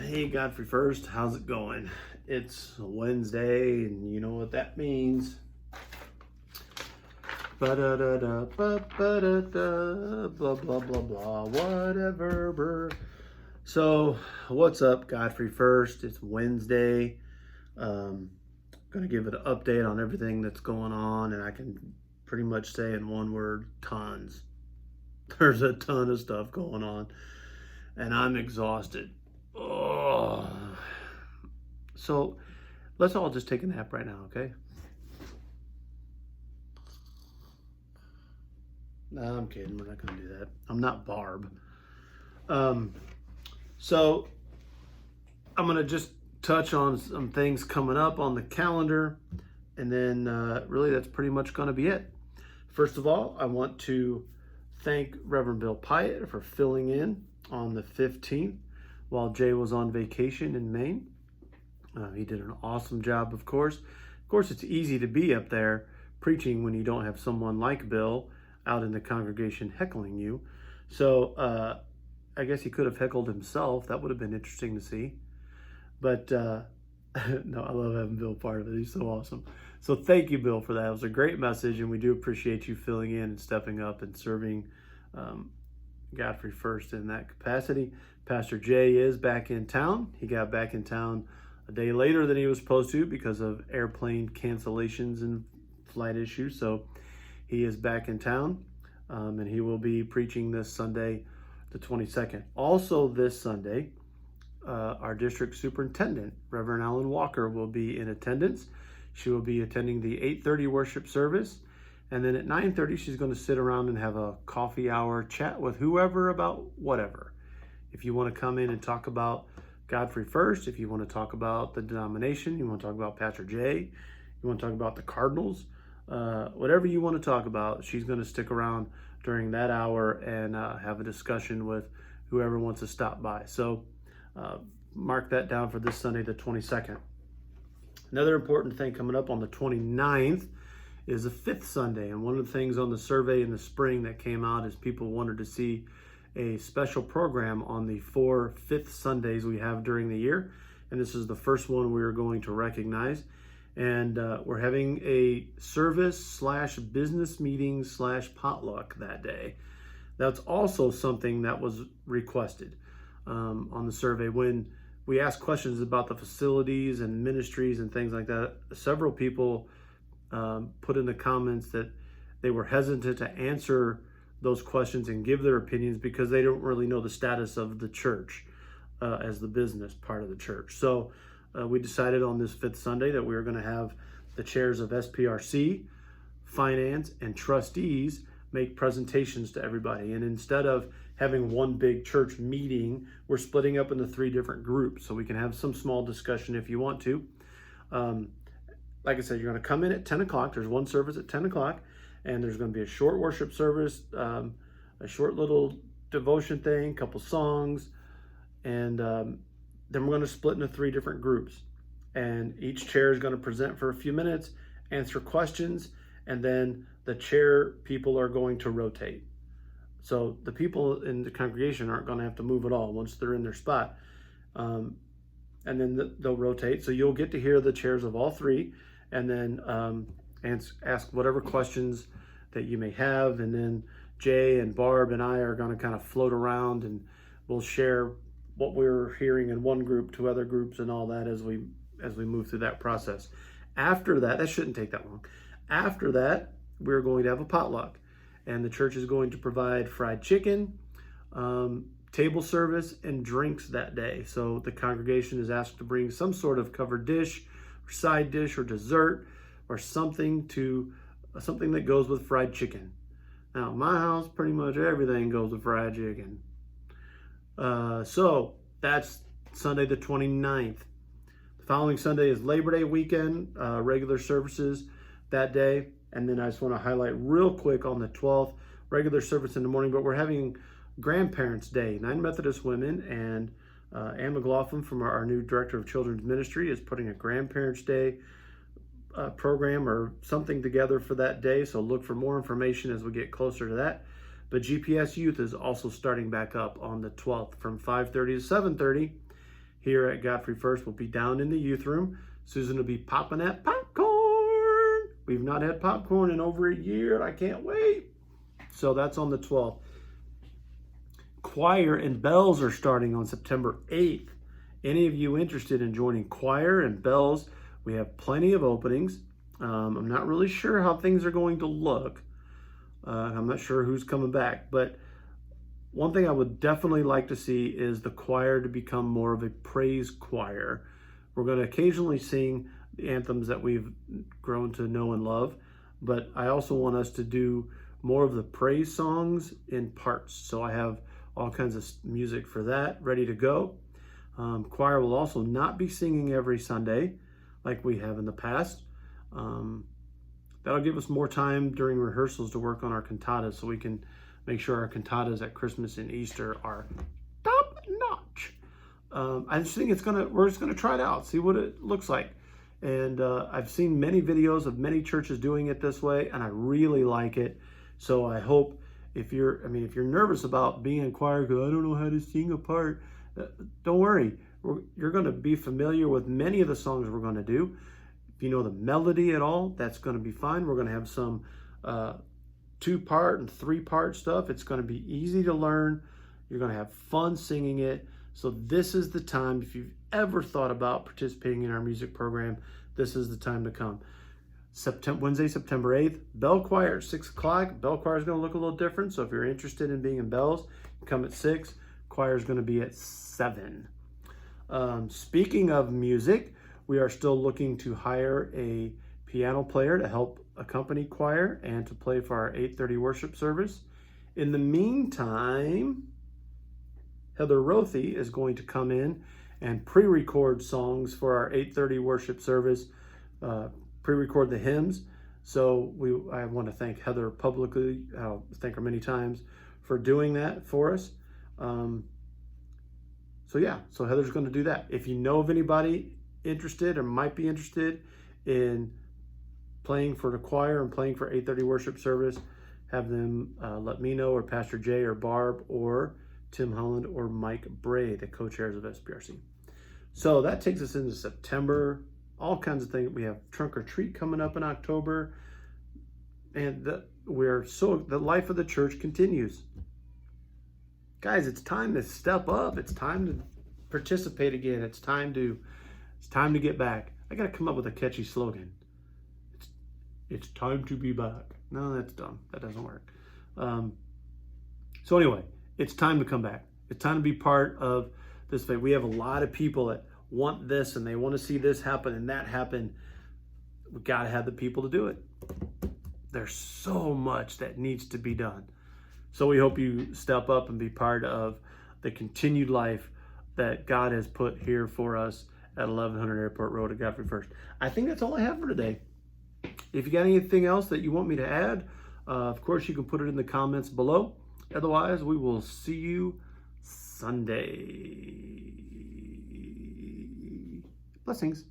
Hey, Godfrey First, how's it going? It's Wednesday, and you know what that means. Ba-da-da-da, ba-ba-da-da, blah, blah, blah, blah, whatever. So, what's up, Godfrey First? It's Wednesday. Going to give it an update on everything that's going on, and I can pretty much say in one word, tons. There's a ton of stuff going on, and I'm exhausted. Oh. So let's all just take a nap right now, okay? No, I'm kidding. We're not going to do that. I'm not Barb. So I'm going to just touch on some things coming up on the calendar, and then really that's pretty much going to be it. First of all, I want to thank Reverend Bill Pyatt for filling in on the 15th while Jay was on vacation in Maine. He did an awesome job, of course. Of course, it's easy to be up there preaching when you don't have someone like Bill out in the congregation heckling you. So I guess he could have heckled himself. That would have been interesting to see. But no, I love having Bill part of it. He's so awesome. So thank you, Bill, for that. It was a great message, and we do appreciate you filling in and stepping up and serving Godfrey First in that capacity. Pastor Jay is back in town. He got back in town a day later than he was supposed to because of airplane cancellations and flight issues. So he is back in town, and he will be preaching this Sunday, the 22nd. Also this Sunday, our district superintendent, Reverend Alan Walker, will be in attendance. She will be attending the 8:30 worship service. And then at 9:30, she's going to sit around and have a coffee hour chat with whoever about whatever. If you want to come in and talk about Godfrey First, if you want to talk about the denomination, you want to talk about Pastor Jay, you want to talk about the Cardinals, whatever you want to talk about, she's going to stick around during that hour and have a discussion with whoever wants to stop by. So mark that down for this Sunday, the 22nd. Another important thing coming up on the 29th is the 5th Sunday. And one of the things on the survey in the spring that came out is people wanted to see a special program on the 4 5th Sundays we have during the year. And this is the first one we are going to recognize. And we're having a service/business meeting/potluck that day. That's also something that was requested on the survey. When we asked questions about the facilities and ministries and things like that, several people put in the comments that they were hesitant to answer those questions and give their opinions because they don't really know the status of the church as the business part of the church. So we decided on this 5th Sunday that we were going to have the chairs of SPRC, finance, and trustees make presentations to everybody. And instead of having one big church meeting, we're splitting up into 3 different groups so we can have some small discussion if you want to. Like I said, you're going to come in at 10 o'clock. There's one service at 10 o'clock, and there's going to be a short worship service, a short little devotion thing, couple songs, and then we're going to split into 3 different groups. And each chair is going to present for a few minutes, answer questions, and then the chair people are going to rotate. So the people in the congregation aren't going to have to move at all once they're in their spot. And then they'll rotate. So you'll get to hear the chairs of all 3, and then ask whatever questions that you may have. And then Jay and Barb and I are going to kind of float around, and we'll share what we're hearing in one group to other groups and all that as we move through that process. After that shouldn't take that long. After that, we're going to have a potluck, and the church is going to provide fried chicken, table service, and drinks that day. So the congregation is asked to bring some sort of covered dish, or side dish, or dessert, or something that goes with fried chicken. Now, my house, pretty much everything goes with fried chicken. So that's Sunday the 29th. The following Sunday is Labor Day weekend, regular services that day. And then I just want to highlight real quick on the 12th, regular service in the morning, but we're having Grandparents' Day. 9 Methodist women and Ann McLaughlin from our new Director of Children's Ministry is putting a Grandparents' Day program or something together for that day. So look for more information as we get closer to that. But GPS Youth is also starting back up on the 12th from 5:30 to 7:30. here at Godfrey First. We'll be down in the youth room. Susan will be popping that popcorn. We've not had popcorn in over a year. I can't wait. So that's on the 12th. Choir and bells are starting on September 8th. Any of you interested in joining choir and bells, we have plenty of openings. I'm not really sure how things are going to look. I'm not sure who's coming back, but one thing I would definitely like to see is the choir to become more of a praise choir. We're going to occasionally sing the anthems that we've grown to know and love, but I also want us to do more of the praise songs in parts. So I have all kinds of music for that ready to go. Choir will also not be singing every Sunday like we have in the past. That'll give us more time during rehearsals to work on our cantatas so we can make sure our cantatas at Christmas and Easter are top notch. I just think we're just gonna try it out, see what it looks like. And I've seen many videos of many churches doing it this way, and I really like it. So I hope if you're nervous about being in choir because I don't know how to sing a part, don't worry. You're going to be familiar with many of the songs we're going to do. If you know the melody at all, that's going to be fine. We're going to have some 2-part and 3-part stuff. It's going to be easy to learn. You're going to have fun singing it. So this is the time, if you've ever thought about participating in our music program, this is the time to come. Wednesday, September 8th, bell choir at 6 o'clock. Bell choir is going to look a little different. So if you're interested in being in bells, come at 6. Choir is going to be at 7. Speaking of music, we are still looking to hire a piano player to help accompany choir and to play for our 8:30 worship service. In the meantime, Heather Rothy is going to come in and pre-record songs for our 8:30 worship service, pre-record the hymns. So I want to thank Heather publicly. I'll thank her many times for doing that for us. So Heather's going to do that. If you know of anybody interested or might be interested in playing for the choir and playing for 8:30 worship service, have them let me know, or Pastor Jay or Barb or Tim Holland or Mike Bray, the co-chairs of SPRC. So that takes us into September. All kinds of things. We have Trunk or Treat coming up in October. And the life of the church continues. Guys, it's time to step up. It's time to participate again. It's time to get back. I got to come up with a catchy slogan. It's time to be back. No, that's dumb. That doesn't work. So anyway, it's time to come back. It's time to be part of this faith. We have a lot of people that want this and they want to see this happen and that happen. We got to have the people to do it. There's so much that needs to be done. So we hope you step up and be part of the continued life that God has put here for us at 1100 Airport Road at Godfrey First. I think that's all I have for today. If you got anything else that you want me to add, of course, you can put it in the comments below. Otherwise, we will see you Sunday. Blessings.